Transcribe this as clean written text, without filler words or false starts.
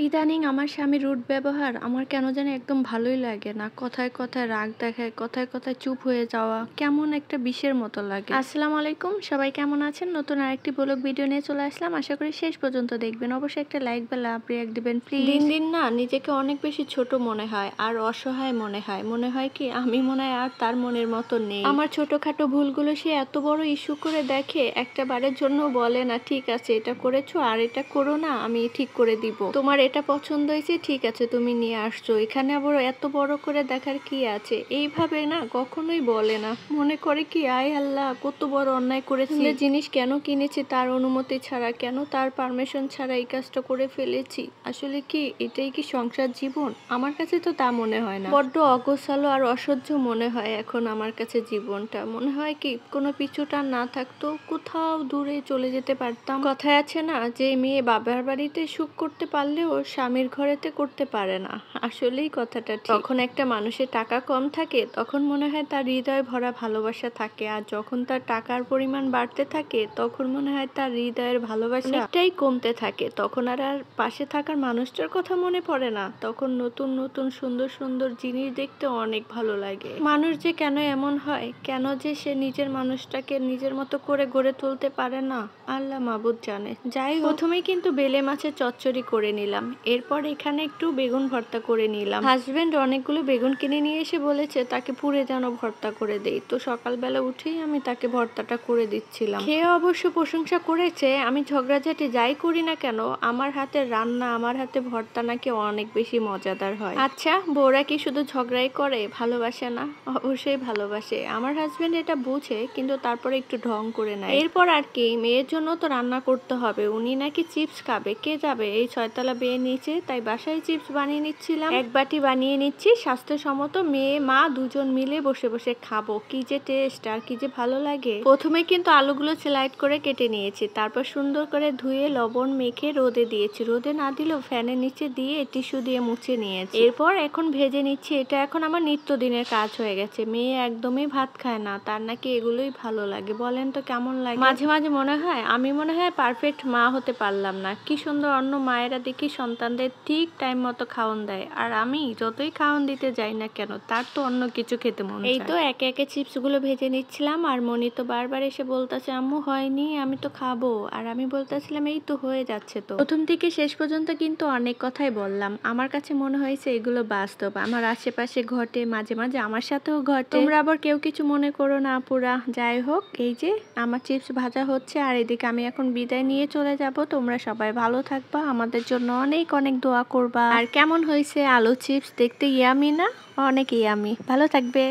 ইদানিং আমার স্বামীর রুড ব্যবহার আমার কেন জানি একদম ভালোই লাগে না। কথায় কথায় রাগ দেখায়, কথায় কথায় চুপ হয়ে যাওয়া কেমন একটা বিষের মতো লাগে। আসসালামু আলাইকুম, সবাই কেমন আছেন? নতুন আরেকটি ব্লগ ভিডিও নিয়ে চলে আসলাম। আশা করি শেষ পর্যন্ত দেখবেন। অবশ্যই একটা লাইক বা লাভ রিয়াক্ট দিবেন প্লিজ। দিন দিন না নিজেকে অনেক বেশি ছোট মনে হয় আর অসহায় মনে হয়। মনে হয় কি আমি মনে হয় আর তার মনের মতো নেই। আমার ছোটখাটো ভুলগুলো সে এত বড় ইস্যু করে দেখে, একটা বারের জন্য বলে না ঠিক আছে এটা করেছো আর এটা করো না, আমি ঠিক করে দিব। তোমার এটা পছন্দ হয়েছে, ঠিক আছে তুমি নিয়ে আসছো, এখানে আবার এত বড় করে দেখার কি আছে? এইভাবে না কখনোই বলে না। মনে করে কি আয় আল্লাহ কত বড় অন্যায় করেছি, জিনিস কেন কিনেছি তার অনুমতি ছাড়া, কেন তার পারমিশন ছাড়া এই কাজটা করে ফেলেছি। আসলে কি এটাই কি সংসার জীবন? আমার কাছে তো তা মনে হয় না। বড্ড অগোছালো আর অসহ্য মনে হয় এখন আমার কাছে জীবনটা। মনে হয় কি কোনো পিছুটা না থাকতো, কোথাও দূরে চলে যেতে পারতাম। কথায় আছে না যে মেয়ে বাবার বাড়িতে সুখ করতে পারলেও স্বামীর ঘরেতে করতে পারে না। আসলেই কথাটা ঠিক। যখন একটা মানুষের টাকা কম থাকে তখন মনে হয় তার হৃদয় ভরা ভালোবাসা থাকে, আর যখন তার টাকার পরিমাণ বাড়তে থাকে তখন মনে হয় তার হৃদয়ের ভালোবাসা অনেকটাই কমতে থাকে। তখন আর পাশে থাকার মানুষটার কথা মনে পড়ে না। তখন নতুন নতুন সুন্দর সুন্দর জিনিস দেখতে অনেক ভালো লাগে। মানুষ যে কেন এমন হয়, কেন যে সে নিজের মানুষটাকে নিজের মতো করে গড়ে তুলতে পারে না, আল্লাহ মাবুদ জানে। যাই হোক, প্রথমেই কিন্তু বেলে মাছের চচ্চড়ি করে নিলাম, এরপর এখানে একটু বেগুন ভর্তা করে নিলাম। হাজবেন্ড অনেকগুলো বেগুন কিনে নিয়ে এসে বলেছে তাকে পুড়ে যেন ভর্তা করে দেই, তো সকালবেলা উঠেই আমি তাকে ভর্তাটা করে দিচ্ছিলাম। খেয়ে অবশ্য প্রশংসা করেছে। আমি ঝগড়াঝাটি যাই করি না কেন, আমার হাতের রান্না, আমার হাতে ভর্তা নাকি অনেক বেশি মজাদার হয়। আচ্ছা, বউরা কি শুধু ঝগড়াই করে, ভালোবাসে না? অবশ্যই ভালোবাসে। আমার হাজবেন্ড এটা বুঝে, কিন্তু তারপরে একটু ঢং করে নেয়। এরপর আর কি, মেয়ের জন্য তো রান্না করতে হবে। উনি নাকি চিপস খাবে, কে যাবে এই 6 তলা বেয়ে নিচে? তাই বাসায় চিপস বানিয়ে নিচ্ছিলাম, এক বাটি বানিয়ে নিচ্ছি স্বাস্থ্যসম্মত। মেয়ে মা দুজন মিলে বসে বসে খাবো, কি যে টেস্ট আর কি যে ভালো লাগে। প্রথমে কিন্তু আলুগুলো স্লাইড করে কেটে নিয়েছি, তারপর সুন্দর করে ধুয়ে লবণ মেখে রোদে দিয়েছি। রোদে না দিলেও ফ্যানের নিচে দিয়ে টিস্যু দিয়ে মুছে নিয়েছি। এরপর এখন ভেজে নিচ্ছি। এটা এখন আমার নিত্যদিনের কাজ হয়ে গেছে। মেয়ে একদমই ভাত খায় না, তার নাকি এগুলোই ভালো লাগে। বলেন তো কেমন লাগে? মাঝে মাঝে মনে হয় আমি মনে হয় পারফেক্ট মা হতে পারলাম না। কি সুন্দর অন্য মায়েরা দেখি সন্তানদের ঠিক টাইম মতো খাওয়ান দেয়, আর আমি যতই খাওয়ান দিতে যাই না কেন তার তো অন্য কিছু খেতে মন চায়। এই তো একে একে চিপস গুলো ভেজে নিচ্ছিলাম, আর মনি তো বারবার এসে বলতেছে আম্মু হয়নি, আমি তো খাবো। আর আমি বলতেছিলাম এই তো হয়ে যাচ্ছে। তো প্রথম থেকে শেষ পর্যন্ত কিন্তু অনেক কথাই বললাম। আমার কাছে মনে হয়েছে এগুলো বাস্তব, আমার আশেপাশে ঘটে, মাঝে মাঝে আমার সাথেও ঘটে। তোমরা আবার কেউ কিছু মনে করো না আপুরা। যাই হোক, এই যে আমার চিপস ভাজা হচ্ছে, আর এদিকে আমি এখন বিদায় নিয়ে চলে যাব। তোমরা সবাই ভালো থাকবা, আমাদের জন্য অনেক অনেক দোয়া করবা। আর কেমন হয়েছে আলু চিপস? দেখতে ইয়ামি না? অনেক ইয়ামি। ভালো থাকবে।